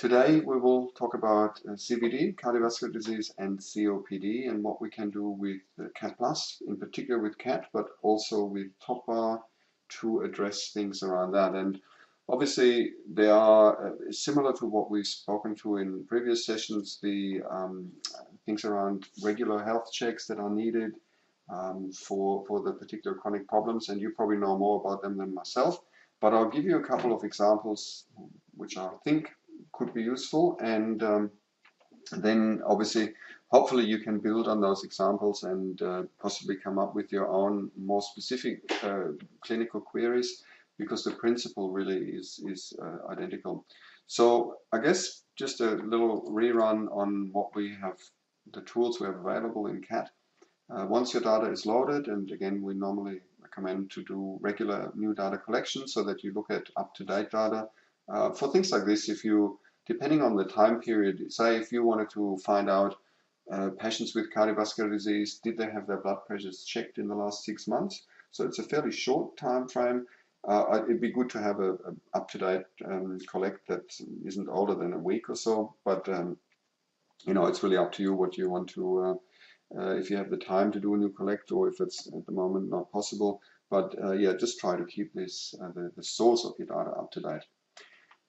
Today we will talk about CVD, cardiovascular disease, and COPD, and what we can do with CAT+, in particular with CAT, but also with top bar to address things around that. And obviously they are similar to what we've spoken to in previous sessions, the things around regular health checks that are needed for the particular chronic problems, and you probably know more about them than myself, but I'll give you a couple of examples which I think could be useful, and then obviously hopefully you can build on those examples and possibly come up with your own more specific clinical queries, because the principle really is identical. So I guess just a little rerun on what we have, the tools we have available in CAT. Once your data is loaded, and again we normally recommend to do regular new data collection so that you look at up-to-date data. For things like this, if you, depending on the time period, say if you wanted to find out patients with cardiovascular disease, did they have their blood pressures checked in the last 6 months? So it's a fairly short time frame. It'd be good to have a up-to-date collect that isn't older than a week or so, but you know, it's really up to you what you want to, if you have the time to do a new collect, or if it's at the moment not possible. But yeah, just try to keep this the source of your data up to date.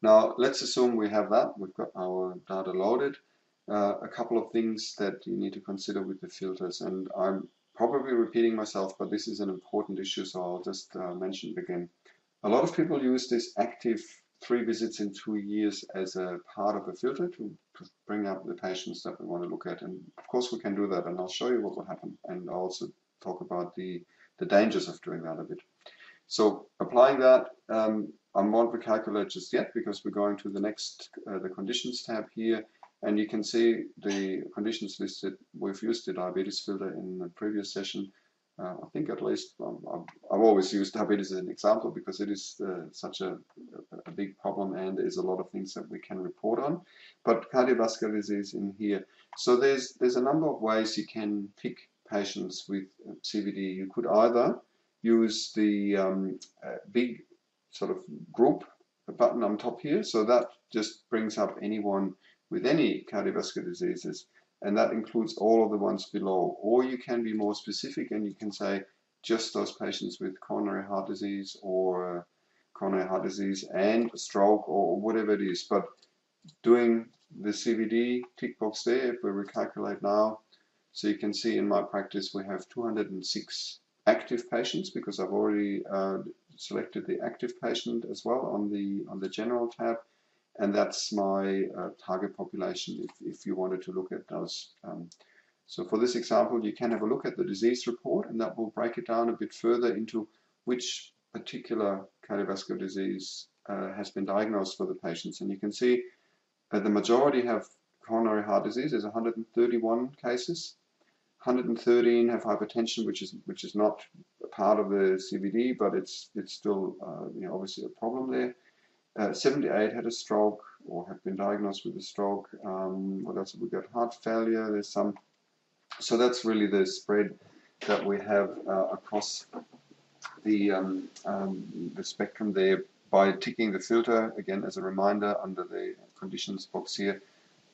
Now, let's assume we have that. We've got our data loaded. A couple of things that you need to consider with the filters, and I'm probably repeating myself, but this is an important issue, so I'll just mention it again. A lot of people use this active 3 visits in 2 years as a part of a filter to bring up the patients that we want to look at, and of course we can do that, and I'll show you what will happen, and I'll also talk about the dangers of doing that a bit. So applying that, I won't recalculate just yet because we're going to the next, the conditions tab here, and you can see the conditions listed. We've used the diabetes filter in the previous session. I think at least I've always used diabetes as an example because it is such a big problem, and there's a lot of things that we can report on. But cardiovascular disease in here. So there's a number of ways you can pick patients with CVD. You could either use the big sort of group button on top here, so that just brings up anyone with any cardiovascular diseases, and that includes all of the ones below. Or you can be more specific and you can say just those patients with coronary heart disease, or coronary heart disease and stroke, or whatever it is. But doing the CVD tick box there, if we recalculate now, so you can see in my practice we have 206 active patients, because I've already selected the active patient as well on the general tab, and that's my target population if you wanted to look at those. So for this example, you can have a look at the disease report, and that will break it down a bit further into which particular cardiovascular disease has been diagnosed for the patients. And you can see that the majority have coronary heart disease. There's 131 cases. 113 have hypertension, which is not a part of the CVD, but it's still you know, obviously a problem there. 78 had a stroke or have been diagnosed with a stroke. What else have we got? Heart failure. There's some. So that's really the spread that we have across the spectrum there. By ticking the filter, again as a reminder, under the conditions box here,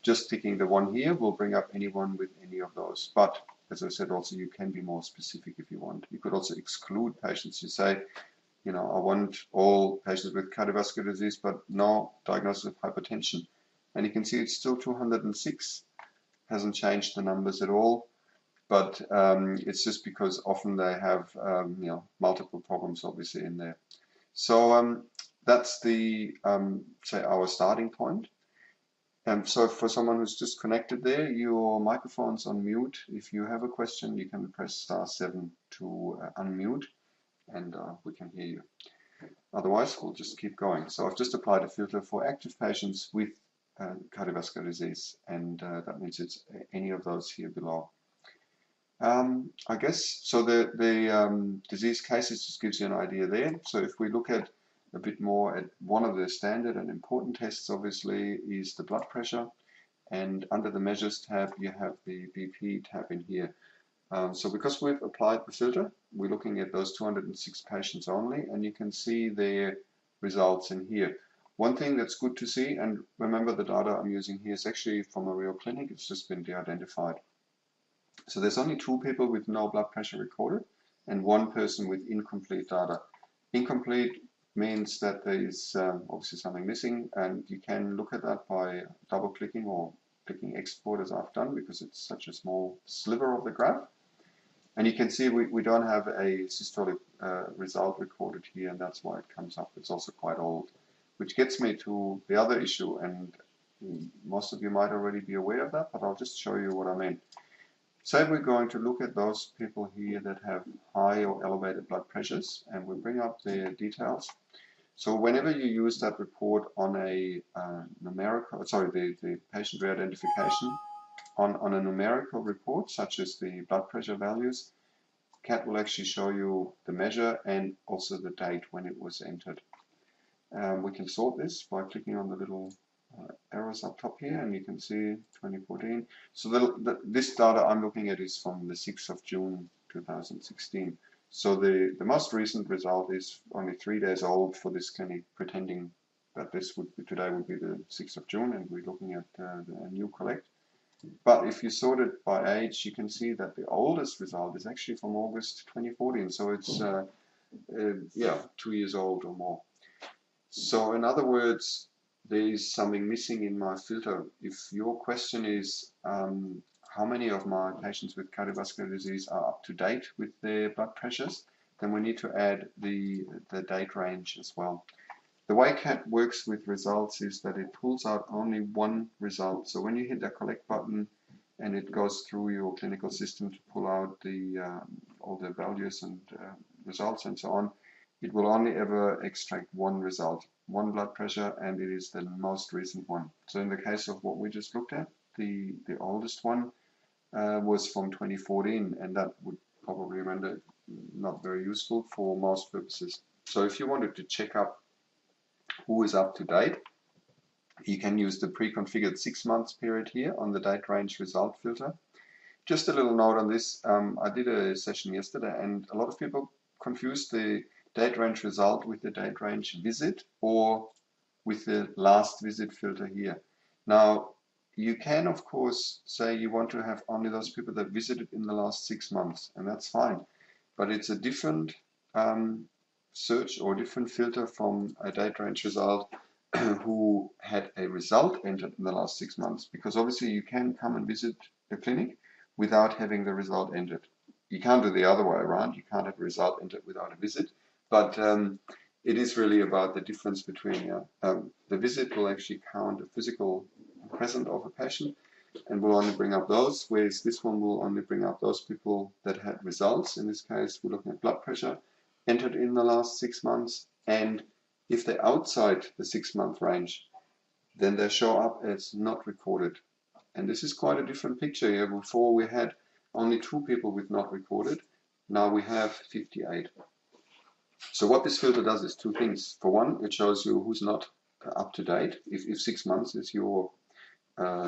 just ticking the one here will bring up anyone with any of those. But as I said, also you can be more specific if you want. You could also exclude patients. You say, you know, I want all patients with cardiovascular disease, but no diagnosis of hypertension. And you can see it's still 206. Hasn't changed the numbers at all. But it's just because often they have you know, multiple problems obviously in there. So that's the say our starting point. So for someone who's just connected there, your microphone's on mute. If you have a question, you can press *7 to unmute, and we can hear you. Otherwise, we'll just keep going. So I've just applied a filter for active patients with cardiovascular disease, and that means it's any of those here below. I guess, so the disease cases just gives you an idea there. So if we look at a bit more at one of the standard and important tests, obviously, is the blood pressure. And under the measures tab, you have the BP tab in here. So because we've applied the filter, we're looking at those 206 patients only, and you can see their results in here. One thing that's good to see, and remember the data I'm using here is actually from a real clinic, it's just been de-identified. So there's only 2 people with no blood pressure recorded and 1 person with incomplete data. Incomplete means that there is obviously something missing, and you can look at that by double clicking or clicking export as I've done, because it's such a small sliver of the graph. And you can see we don't have a systolic result recorded here, and that's why it comes up. It's also quite old, which gets me to the other issue, and most of you might already be aware of that, but I'll just show you what I mean. Say we're going to look at those people here that have high or elevated blood pressures, and we'll bring up their details. So whenever you use that report on a numerical, sorry, the patient re-identification on a numerical report, such as the blood pressure values, CAT will actually show you the measure and also the date when it was entered. We can sort this by clicking on the little arrows up top here, and you can see 2014. So this data I'm looking at is from the 6th of June 2016. So the most recent result is only 3 days old for this clinic, pretending that this would be, today would be the 6th of June, and we're looking at a new collect. But if you sort it by age, you can see that the oldest result is actually from August 2014. So it's yeah, 2 years old or more. So in other words, there is something missing in my filter. If your question is how many of my patients with cardiovascular disease are up to date with their blood pressures, then we need to add the date range as well. The way CAT works with results is that it pulls out only one result. So when you hit the collect button and it goes through your clinical system to pull out all the values and results and so on, it will only ever extract one result, one blood pressure, and it is the most recent one. So in the case of what we just looked at, the oldest one was from 2014, and that would probably render it not very useful for most purposes. So if you wanted to check up who is up to date, you can use the pre-configured 6 months period here on the date range result filter. Just a little note on this, I did a session yesterday, and a lot of people confuse the date range result with the date range visit or with the last visit filter here. Now, you can of course say you want to have only those people that visited in the last 6 months, and that's fine, but it's a different search or different filter from a date range result who had a result entered in the last 6 months, because obviously you can come and visit the clinic without having the result entered. You can't do the other way around. You can't have a result entered without a visit. But it is really about the difference between the visit will actually count a physical presence of a patient and will only bring up those, whereas this one will only bring up those people that had results. In this case, we're looking at blood pressure entered in the last 6 months, and if they're outside the 6-month range, then they show up as not recorded. And this is quite a different picture here. Before we had only 2 people with not recorded, now we have 58. So what this filter does is 2 things. For one, it shows you who's not up to date, if 6 months is your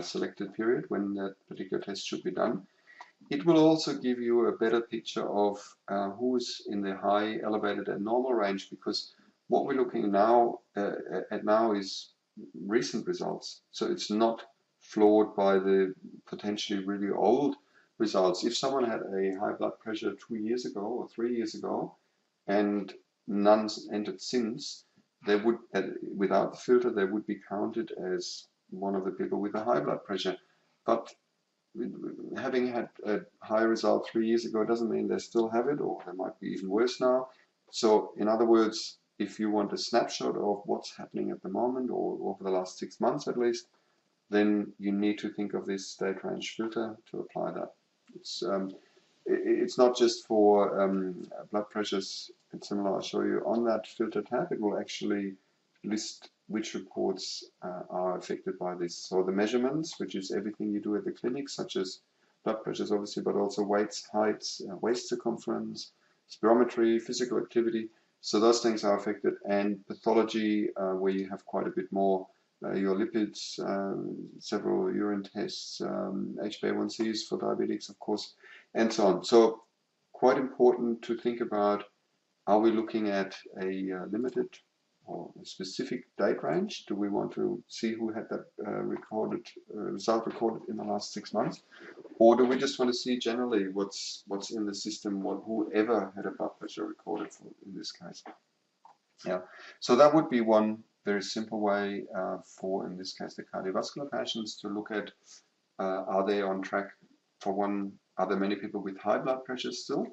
selected period when that particular test should be done. It will also give you a better picture of who's in the high, elevated and normal range, because what we're looking at now is recent results. So it's not flawed by the potentially really old results. If someone had a high blood pressure 2 years ago or 3 years ago and none entered since, they would, without the filter, they would be counted as one of the people with a high blood pressure. But having had a high result 3 years ago doesn't mean they still have it, or they might be even worse now. So in other words, if you want a snapshot of what's happening at the moment, or over the last 6 months at least, then you need to think of this date range filter to apply that. It's not just for blood pressures. It's similar. I'll show you on that filter tab. It will actually list which reports are affected by this. So the measurements, which is everything you do at the clinic, such as blood pressures obviously, but also weights, heights, waist circumference, spirometry, physical activity. So those things are affected, and pathology, where you have quite a bit more, your lipids, several urine tests, HbA1cs for diabetics, of course, and so on. So quite important to think about, are we looking at a limited or a specific date range? Do we want to see who had that result recorded in the last 6 months? Or do we just want to see generally what's in the system, whoever had a blood pressure recorded for, in this case? Yeah, so that would be one very simple way for, in this case, the cardiovascular patients to look at are they on track for one, are there many people with high blood pressure still?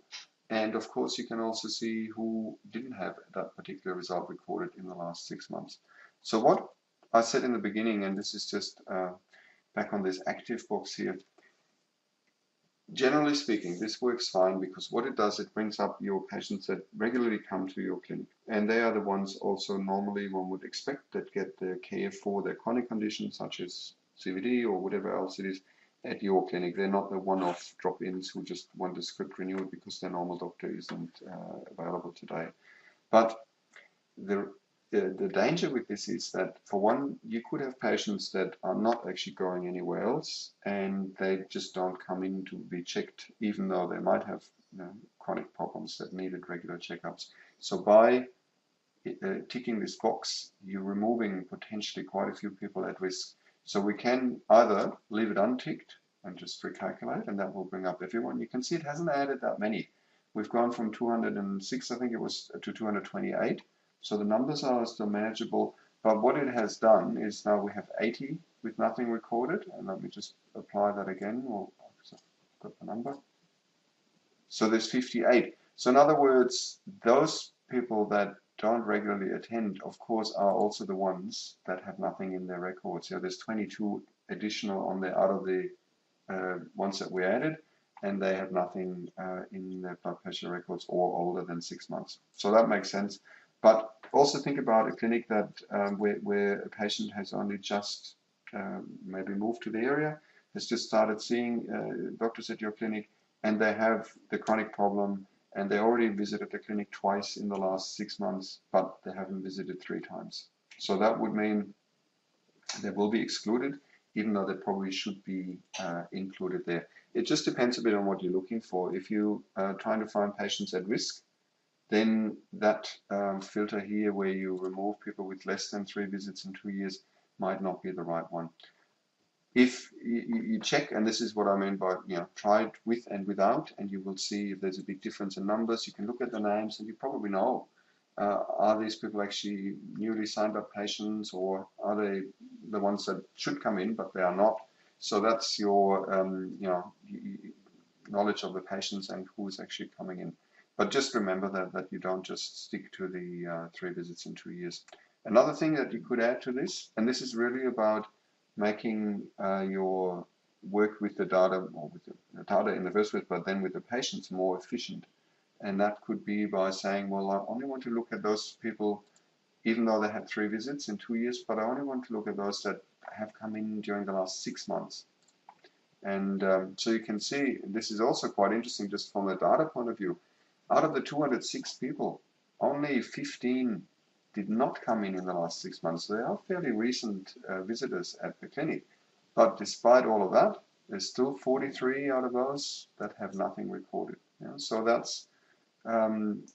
And of course, you can also see who didn't have that particular result recorded in the last 6 months. So what I said in the beginning, and this is just back on this active box here, generally speaking, this works fine because what it does, it brings up your patients that regularly come to your clinic. And they are the ones also normally one would expect that get the care for their chronic conditions such as CVD or whatever else it is at your clinic. They're not the one-off drop-ins who just want the script renewed because their normal doctor isn't available today. But the danger with this is that, for one, you could have patients that are not actually going anywhere else and they just don't come in to be checked, even though they might have chronic problems that needed regular checkups. So by ticking this box, you're removing potentially quite a few people at risk. So we can either leave it unticked and just recalculate, and that will bring up everyone. You can see it hasn't added that many. We've gone from 206, I think it was, to 228. So the numbers are still manageable, but what it has done is now we have 80 with nothing recorded, and let me just apply that again. Well, I've got the number. So there's 58. So in other words, those people that don't regularly attend, of course, are also the ones that have nothing in their records. So there's 22 additional on there out of the ones that we added, and they have nothing in their blood pressure records or older than 6 months. So that makes sense. But also think about a clinic that where a patient has only just maybe moved to the area, has just started seeing doctors at your clinic, and they have the chronic problem, and they already visited the clinic twice in the last 6 months, but they haven't visited 3 times. So that would mean they will be excluded, even though they probably should be included there. It just depends a bit on what you're looking for. If you are trying to find patients at risk, then that filter here where you remove people with less than 3 visits in 2 years might not be the right one. If you check, and this is what I mean by, try it with and without, and you will see if there's a big difference in numbers. You can look at the names and you probably know, are these people actually newly signed up patients, or are they the ones that should come in, but they are not? So that's your, knowledge of the patients and who is actually coming in. But just remember that you don't just stick to the 3 visits in 2 years. Another thing that you could add to this, and this is really about making your work with the data, or with the data in the first place, but then with the patients more efficient. And that could be by saying, well, I only want to look at those people, even though they had 3 visits in 2 years, but I only want to look at those that have come in during the last 6 months. And so you can see, this is also quite interesting just from a data point of view. Out of the 206 people, only 15 did not come in the last 6 months. They are fairly recent visitors at the clinic. But despite all of that, there's still 43 out of those that have nothing recorded. So that's,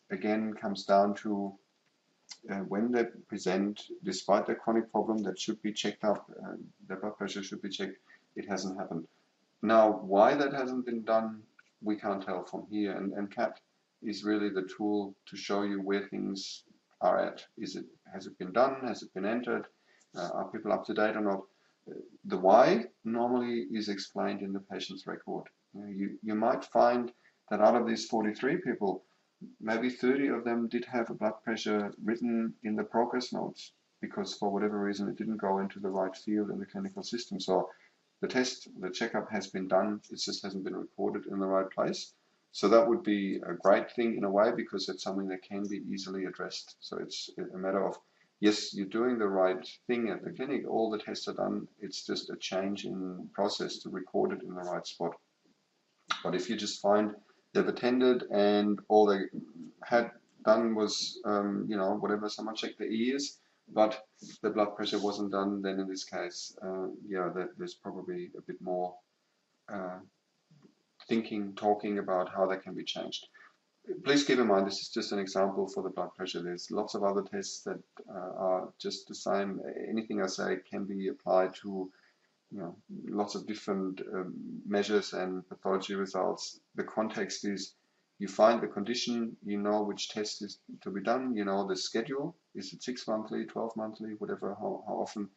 again, comes down to when they present, despite their chronic problem that should be checked up, their blood pressure should be checked, it hasn't happened. Now, why that hasn't been done, we can't tell from here. And CAT is really the tool to show you where things are at. Has it been done? Has it been entered? Are people up to date or not? The why normally is explained in the patient's record. You might find that out of these 43 people, maybe 30 of them did have a blood pressure written in the progress notes because for whatever reason it didn't go into the right field in the clinical system. So the checkup has been done, it just hasn't been recorded in the right place. So that would be a great thing in a way, because it's something that can be easily addressed. So it's a matter of, yes, you're doing the right thing at the clinic, all the tests are done, it's just a change in process to record it in the right spot. But if you just find they've attended and all they had done was, whatever, someone checked their ears, but the blood pressure wasn't done, then in this case, there's probably a bit more talking about how that can be changed. please keep in mind this is just an example for the blood pressure. There's lots of other tests that are just the same. Anything I say can be applied to lots of different measures and pathology results. The context is you find the condition, you know which test is to be done, you know the schedule, is it 6 monthly, 12 monthly, whatever, how often,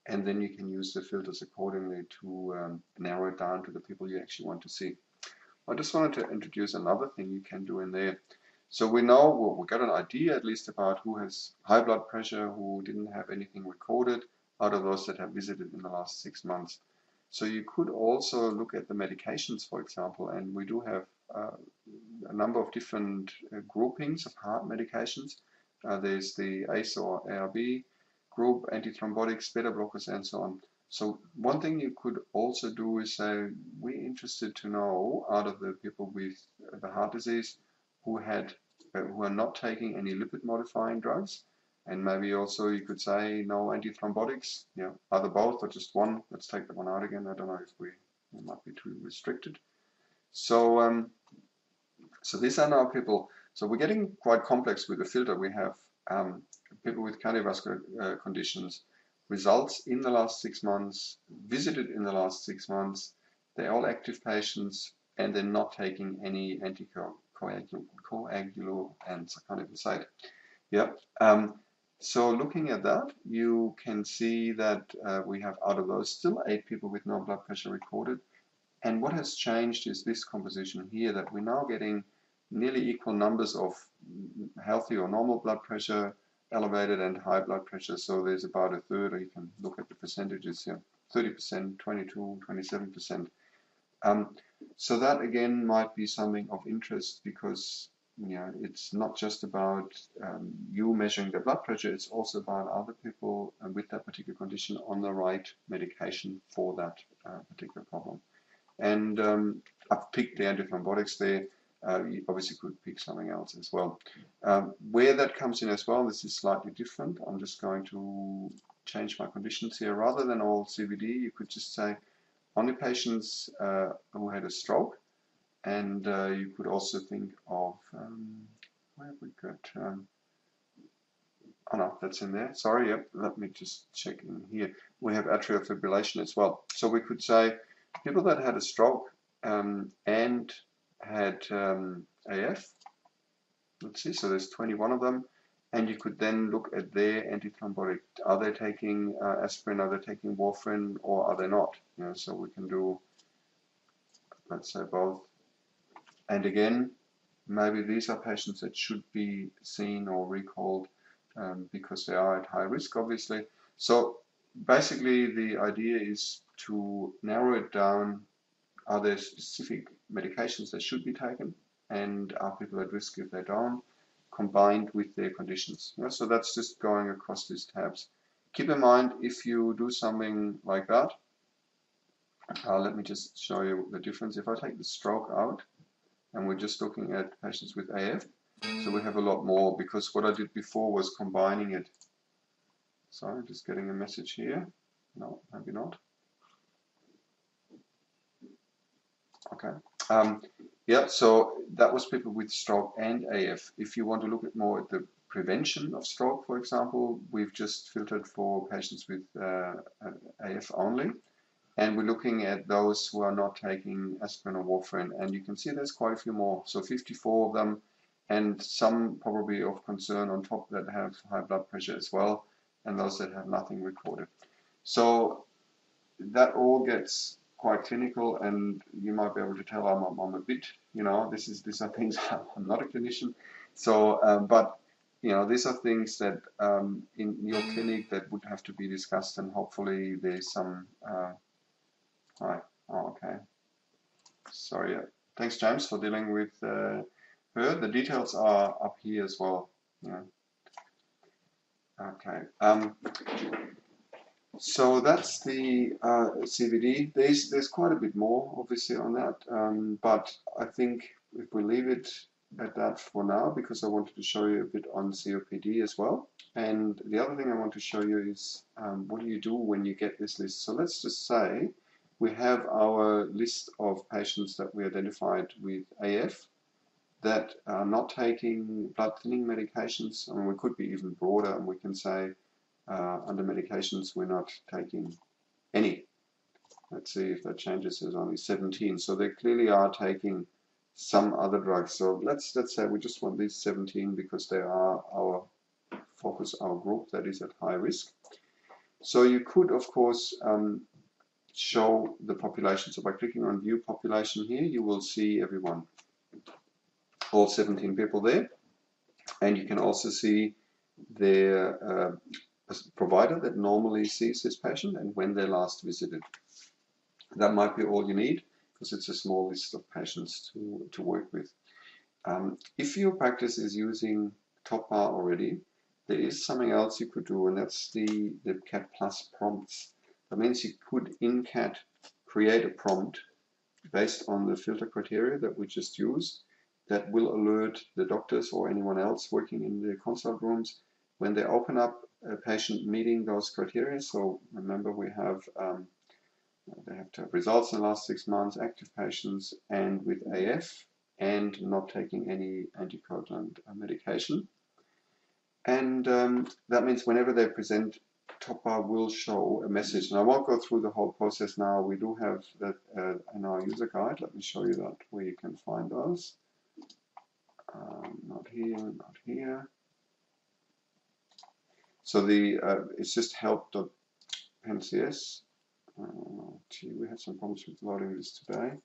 and then you can use the filters accordingly to narrow it down to the people you actually want to see. I just wanted to introduce another thing you can do in there. So we know, well, we got an idea at least about who has high blood pressure, who didn't have anything recorded out of those that have visited in the last 6 months. So you could also look at the medications, for example, and we do have a number of different groupings of heart medications. There's the ACE or ARB group, antithrombotics, beta blockers, and so on. So one thing you could also do is say, we're interested to know out of the people with the heart disease who are not taking any lipid modifying drugs, and maybe also you could say no antithrombotics, either both or just one. Let's take that one out again. I don't know if we might be too restricted. So so these are now people. So we're getting quite complex with the filter. We have people with cardiovascular conditions, results in the last 6 months, visited in the last 6 months. They're all active patients, and they're not taking any anticoagulant, and I can't even say it. Yep. So looking at that, you can see that we have out of those still 8 people with no blood pressure recorded. And what has changed is this composition here, that we're now getting nearly equal numbers of healthy or normal blood pressure, elevated and high blood pressure. So there's about a third, or you can look at the percentages here, 30%, 22, 27%. So that again might be something of interest, because it's not just about you measuring the blood pressure, it's also about other people with that particular condition on the right medication for that particular problem. And I've picked the antithrombotics there. You obviously could pick something else as well. Where that comes in as well, this is slightly different. I'm just going to change my conditions here. Rather than all CVD, you could just say only patients who had a stroke. And you could also think of, where have we got, oh no, that's in there, sorry, yep, let me just check in here. We have atrial fibrillation as well. So we could say people that had a stroke and had AF, let's see, so there's 21 of them, and you could then look at their antithrombotic. Are they taking aspirin, are they taking warfarin, or are they not? So we can do, let's say, both. And again, maybe these are patients that should be seen or recalled because they are at high risk, obviously. So basically the idea is to narrow it down. Are there specific medications that should be taken, and are people at risk if they don't, combined with their conditions? So that's just going across these tabs. Keep in mind, if you do something like that, let me just show you the difference. If I take the stroke out, and we're just looking at patients with AF, so we have a lot more, because what I did before was combining it. Sorry, just getting a message here. No, maybe not. Okay. Yeah, so that was people with stroke and AF. If you want to look at more at the prevention of stroke, for example, we've just filtered for patients with AF only. And we're looking at those who are not taking aspirin or warfarin, and you can see there's quite a few more. So 54 of them, and some probably of concern on top that have high blood pressure as well, and those that have nothing recorded. So that all gets quite clinical, and you might be able to tell I'm a bit, these are things, I'm not a clinician. So, but these are things that in your clinic that would have to be discussed, and hopefully there's some. Hi. Oh, okay. Sorry. Thanks, James, for dealing with her. The details are up here as well. Yeah. Okay. So that's the CVD. There's quite a bit more, obviously, on that. But I think if we leave it at that for now, because I wanted to show you a bit on COPD as well. And the other thing I want to show you is what do you do when you get this list? So let's just say we have our list of patients that we identified with AF, that are not taking blood thinning medications. I mean, we could be even broader, and we can say under medications we're not taking any. Let's see if that changes. There's only 17, so they clearly are taking some other drugs. So let's say we just want these 17 because they are our focus, our group that is at high risk. So you could, of course, show the population. So by clicking on View Population here, you will see everyone, all 17 people there, and you can also see their provider that normally sees this patient and when they last visited. That might be all you need because it's a small list of patients to work with. If your practice is using TopBar already, there is something else you could do, and that's the CAT Plus prompts. That means you could in CAT create a prompt based on the filter criteria that we just used that will alert the doctors or anyone else working in the consult rooms when they open up a patient meeting those criteria. So remember, we have they have to have results in the last 6 months, active patients, and with AF, and not taking any anticoagulant medication. And that means whenever they present, TopBar will show a message. And I won't go through the whole process now. We do have that in our user guide. Let me show you that where you can find those. Not here, not here. So the it's just help.ncs. Gee, we had some problems with loading this today.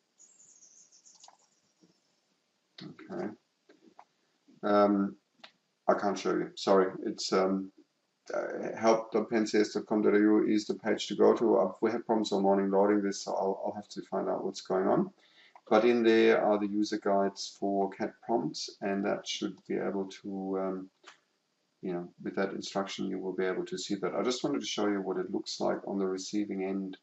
Okay. I can't show you. Sorry. It's help.ncs.com.au is the page to go to. We had problems all morning loading this, so I'll have to find out what's going on. But in there are the user guides for CAT prompts, and that should be able to, you know, with that instruction, you will be able to see that. I just wanted to show you what it looks like on the receiving end.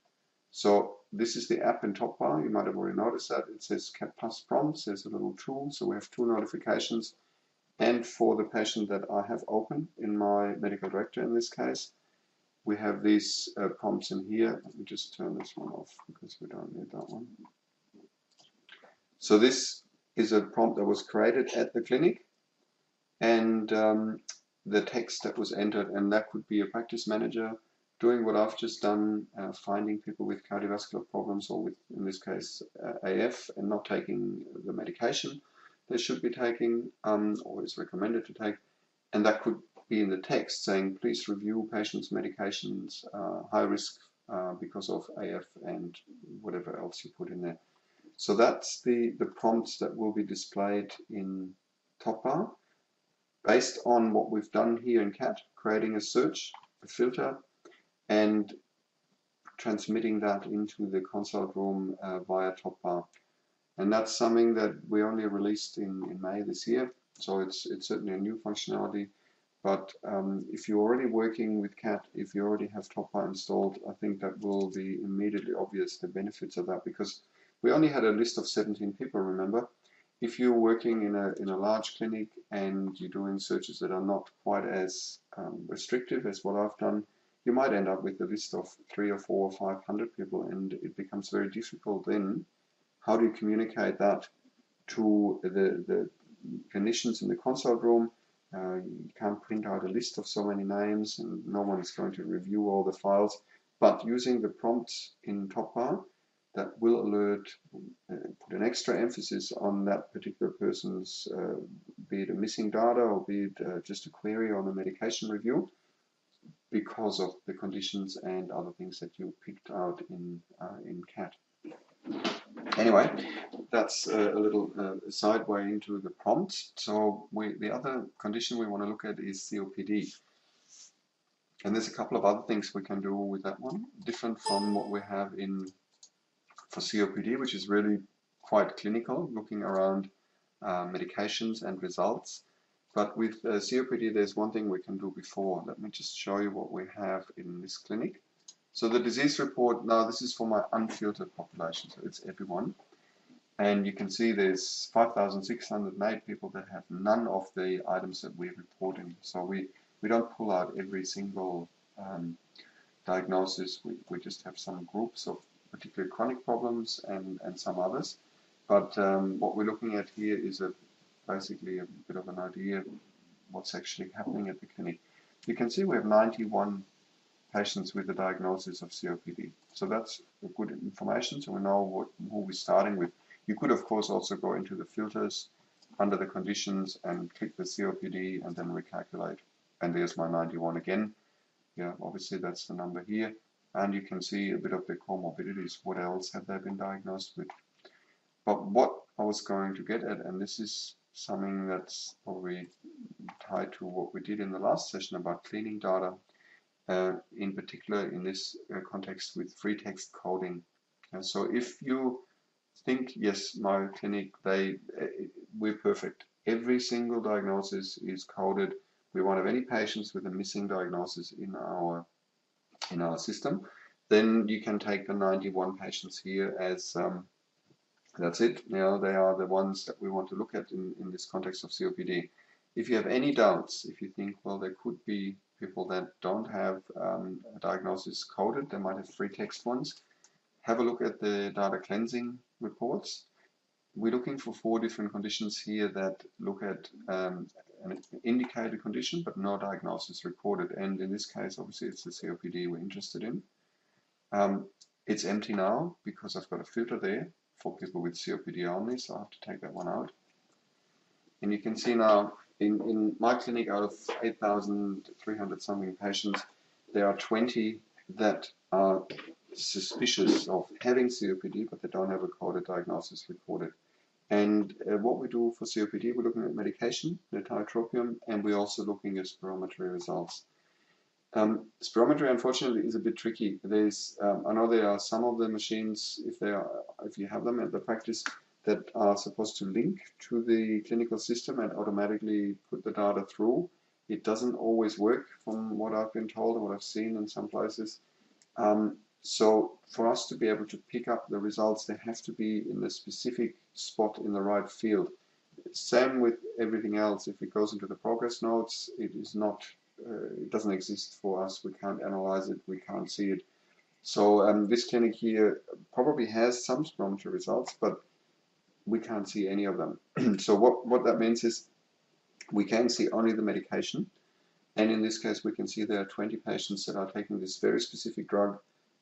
So this is the app in TopBar. You might have already noticed that. It says CAT Plus prompts. There's a little tool. So we have 2 notifications. And for the patient that I have open in my medical director in this case, we have these prompts in here. Let me just turn this one off because we don't need that one. So this is a prompt that was created at the clinic, and the text that was entered, and that could be a practice manager doing what I've just done, finding people with cardiovascular problems or with, in this case, AF, and not taking the medication they should be taking or is recommended to take. And that could be in the text saying, please review patients' medications, high risk because of AF and whatever else you put in there. So that's the prompts that will be displayed in TopBar based on what we've done here in CAT, creating a search, a filter, and transmitting that into the consult room via TopBar. And that's something that we only released in May this year, so it's certainly a new functionality. But if you're already working with CAT, if you already have TopBar installed, I think that will be immediately obvious, the benefits of that, because we only had a list of 17 people, remember? If you're working in a large clinic and you're doing searches that are not quite as restrictive as what I've done, you might end up with a list of 300 or 400 or 500 people, and it becomes very difficult then. How do you communicate that to the clinicians in the consult room? You can't print out a list of so many names, and no one is going to review all the files. But using the prompts in TopBar, that will alert, put an extra emphasis on that particular person's, be it a missing data or be it just a query on a medication review, because of the conditions and other things that you picked out in CAT. Anyway, that's a little sideway into the prompts. So the other condition we want to look at is COPD. And there's a couple of other things we can do with that one, different from what we have for COPD, which is really quite clinical, looking around medications and results. But with COPD, there's one thing we can do before. Let me just show you what we have in this clinic. So the disease report, now this is for my unfiltered population, so it's everyone. And you can see there's 5,608 people that have none of the items that we're reporting. So we don't pull out every single diagnosis. We just have some groups of particularly chronic problems and some others. But what we're looking at here is a basically a bit of an idea what's actually happening at the clinic. You can see we have 91 patients with the diagnosis of COPD. So that's good information, so we know who we're starting with. You could, of course, also go into the filters under the conditions and click the COPD and then recalculate. And there's my 91 again. Yeah, obviously that's the number here. And you can see a bit of the comorbidities. What else have they been diagnosed with? But what I was going to get at, and this is something that's probably tied to what we did in the last session about cleaning data, in particular in this context with free text coding. So if you think, yes, my clinic, we're perfect. Every single diagnosis is coded. We won't have any patients with a missing diagnosis in our system. Then you can take the 91 patients here as that's it. They are the ones that we want to look at in this context of COPD. If you have any doubts, if you think, well, there could be people that don't have a diagnosis coded, they might have free text ones, have a look at the data cleansing reports. We're looking for 4 different conditions here that look at an indicated condition, but no diagnosis recorded. And in this case, obviously, it's the COPD we're interested in. It's empty now because I've got a filter there for people with COPD only, so I have to take that one out. And you can see now, in my clinic, out of 8,300 something patients, there are 20 that are suspicious of having COPD, but they don't have a coded diagnosis recorded. And what we do for COPD, we're looking at medication, the tiotropium, and we're also looking at spirometry results. Spirometry, unfortunately, is a bit tricky. I know there are some of the machines, if you have them at the practice, that are supposed to link to the clinical system and automatically put the data through. It doesn't always work, from what I've been told and what I've seen in some places. So for us to be able to pick up the results, they have to be in the specific spot in the right field. Same with everything else. If it goes into the progress notes, it doesn't exist for us. We can't analyze it. We can't see it. So this clinic here probably has some spirometry results, but we can't see any of them. So what that means is we can see only the medication. And in this case, we can see there are 20 patients that are taking this very specific drug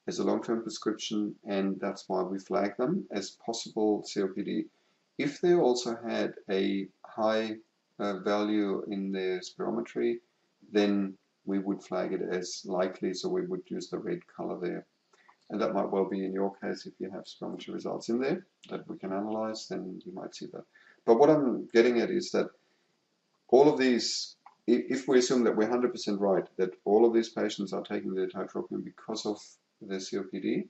as a long-term prescription, and that's why we flag them as possible COPD. If they also had a high value in their spirometry, then we would flag it as likely, so we would use the red color there. And that might well be in your case if you have spirometry results in there that we can analyze, then you might see that. But what I'm getting at is that all of these, if we assume that we're 100% right, that all of these patients are taking their tiotropium because of their COPD,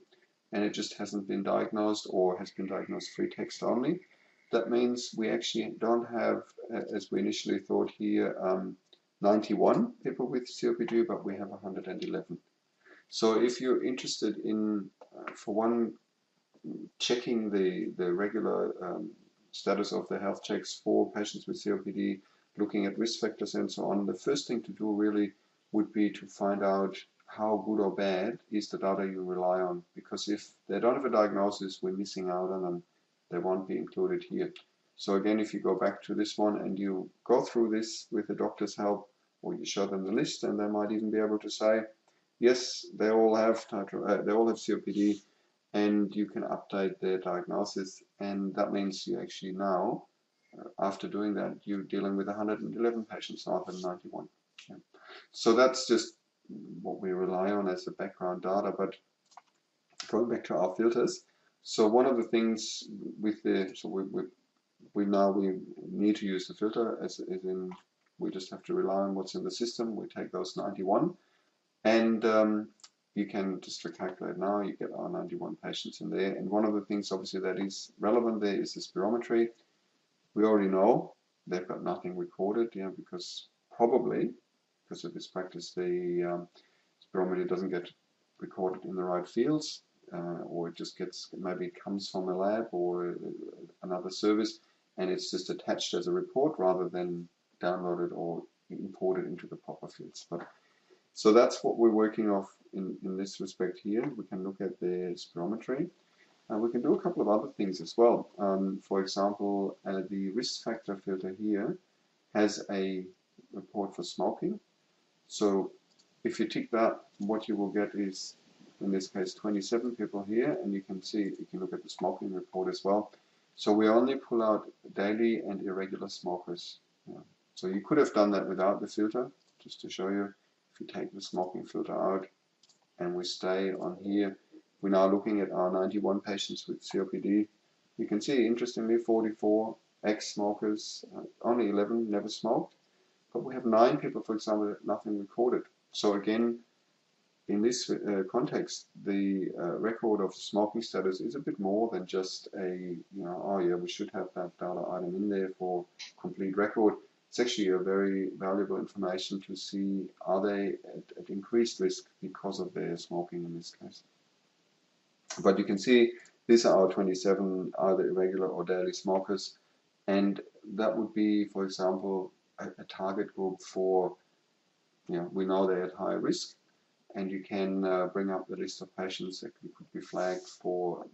and it just hasn't been diagnosed or has been diagnosed free text only, that means we actually don't have, as we initially thought here, 91 people with COPD, but we have 111. So if you're interested in, for one, checking the regular status of the health checks for patients with COPD, looking at risk factors and so on, the first thing to do really would be to find out how good or bad is the data you rely on. Because if they don't have a diagnosis, we're missing out on them. They won't be included here. So again, if you go back to this one and you go through this with the doctor's help, or you show them the list, and they might even be able to say, yes, they all have COPD, and you can update their diagnosis. And that means you actually now, after doing that, you're dealing with 111 patients rather than 91. Yeah. So that's just what we rely on as a background data. But going back to our filters, so one of the things with we need to use the filter as in we just have to rely on what's in the system. We take those 91, and you can just recalculate now. You get our 91 patients in there. And one of the things, obviously, that is relevant there is the spirometry. We already know they've got nothing recorded, because probably because of this practice, the spirometry doesn't get recorded in the right fields, or it just maybe it comes from a lab or another service, and it's just attached as a report rather than downloaded or imported into the proper fields. So that's what we're working off in this respect here. We can look at the spirometry. We can do a couple of other things as well. For example, the risk factor filter here has a report for smoking. So if you tick that, what you will get is, in this case, 27 people here, and you can see, you can look at the smoking report as well. So we only pull out daily and irregular smokers. Yeah. So you could have done that without the filter, just to show you. If you take the smoking filter out and we stay on here, we're now looking at our 91 patients with COPD. You can see, interestingly, 44 ex-smokers, only 11 never smoked, but we have 9 people, for example, that nothing recorded. So again, in this context, the record of smoking status is a bit more than just a, oh yeah, we should have that data item in there for complete record. It's actually a very valuable information to see, are they at increased risk because of their smoking in this case. But you can see these are our 27 either irregular or daily smokers, and that would be, for example, a target group for, we know they're at high risk, and you can bring up the list of patients that could be flagged for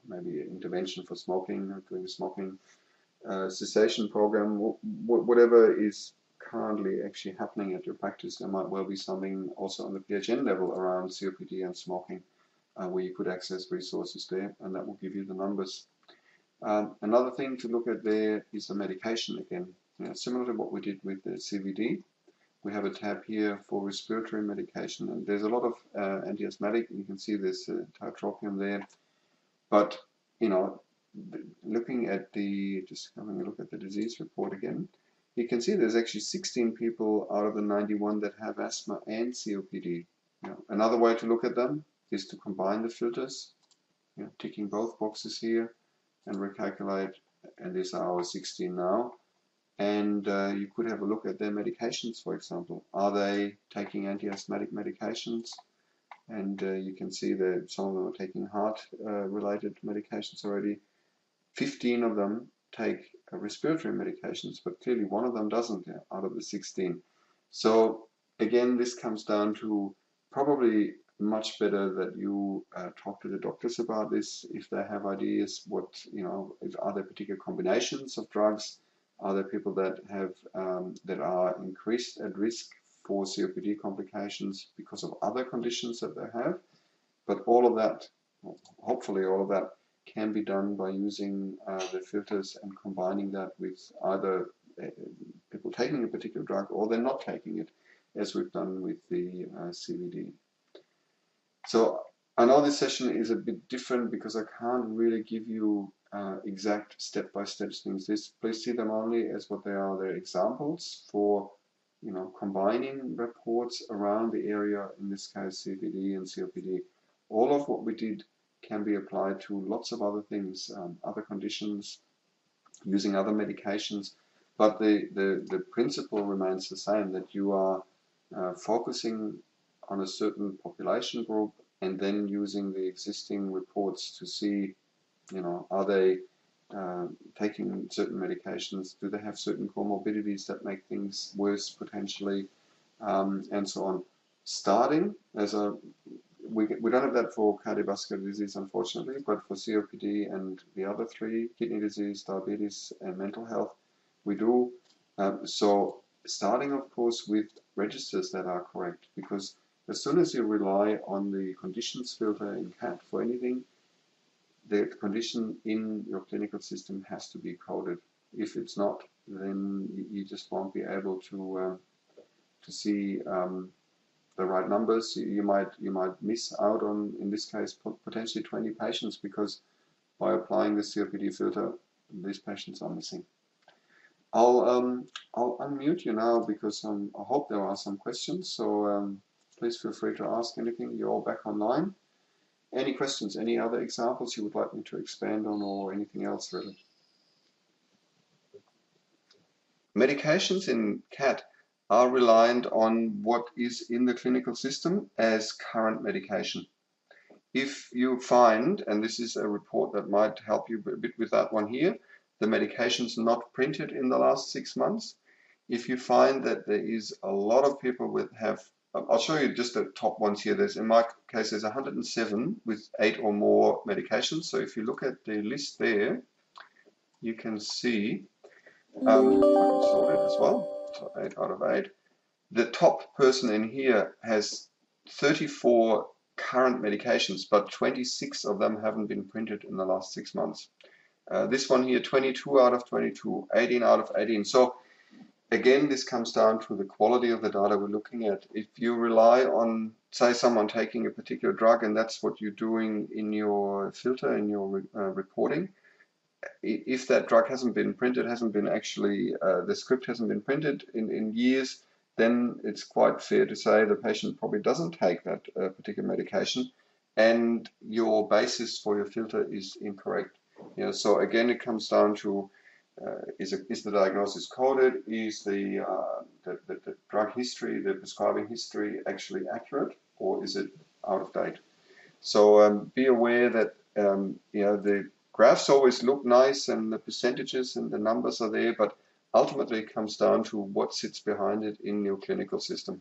maybe intervention for smoking, or doing a smoking cessation program, whatever is currently actually happening at your practice. There might well be something also on the PHN level around COPD and smoking, where you could access resources there, and that will give you the numbers. Another thing to look at there is the medication again. Similar to what we did with the CVD, we have a tab here for respiratory medication, and there's a lot of anti-asthmatic. You can see there's tiotropium there, but looking at just having a look at the disease report again, you can see there's actually 16 people out of the 91 that have asthma and COPD. Another way to look at them is to combine the filters, ticking both boxes here and recalculate, and these are our 16 now. And you could have a look at their medications, for example. Are they taking anti-asthmatic medications? And you can see that some of them are taking heart-related medications already. 15 of them take respiratory medications, but clearly one of them doesn't, out of the 16. So again, this comes down to probably much better that you talk to the doctors about this if they have ideas. Are there particular combinations of drugs? Are there people that have that are increased at risk for COPD complications because of other conditions that they have? But all of that, hopefully all of that, can be done by using the filters and combining that with either people taking a particular drug or they're not taking it, as we've done with the CVD. So I know this session is a bit different because I can't really give you exact step-by-step things. Please see them only as what they are. They're examples for combining reports around the area, in this case CVD and COPD. All of what we did can be applied to lots of other things, other conditions, using other medications, but the principle remains the same, that you are focusing on a certain population group and then using the existing reports to see, are they taking certain medications, do they have certain comorbidities that make things worse potentially, and so on. Starting as we don't have that for cardiovascular disease, unfortunately, but for COPD and the other 3, kidney disease, diabetes, and mental health, we do. So starting, of course, with registers that are correct, because as soon as you rely on the conditions filter in CAT for anything, the condition in your clinical system has to be coded. If it's not, then you just won't be able to see the right numbers. You might miss out on, in this case, potentially 20 patients, because by applying the COPD filter, these patients are missing. I'll unmute you now because I hope there are some questions. So please feel free to ask anything. You're all back online. Any questions? Any other examples you would like me to expand on, or anything else really? Medications in CAT are reliant on what is in the clinical system as current medication. If you find, and this is a report that might help you a bit with that one here, the medication's not printed in the last 6 months, if you find that there is a lot of people that have I'll show you just the top ones here. In my case, there's 107 with 8 or more medications. So if you look at the list there, you can see, I can sort it as well. So 8 out of 8. The top person in here has 34 current medications, but 26 of them haven't been printed in the last 6 months. This one here, 22 out of 22, 18 out of 18. So again, this comes down to the quality of the data we're looking at. If you rely on, say, someone taking a particular drug and that's what you're doing in your filter, in your reporting, if that drug hasn't been printed, hasn't been actually, the script hasn't been printed in years, then it's quite fair to say the patient probably doesn't take that particular medication and your basis for your filter is incorrect. You know, so again, it comes down to is the diagnosis coded? Is the drug history, the prescribing history actually accurate, or is it out of date? So be aware that you know, the graphs always look nice and the percentages and the numbers are there, but ultimately it comes down to what sits behind it in your clinical system.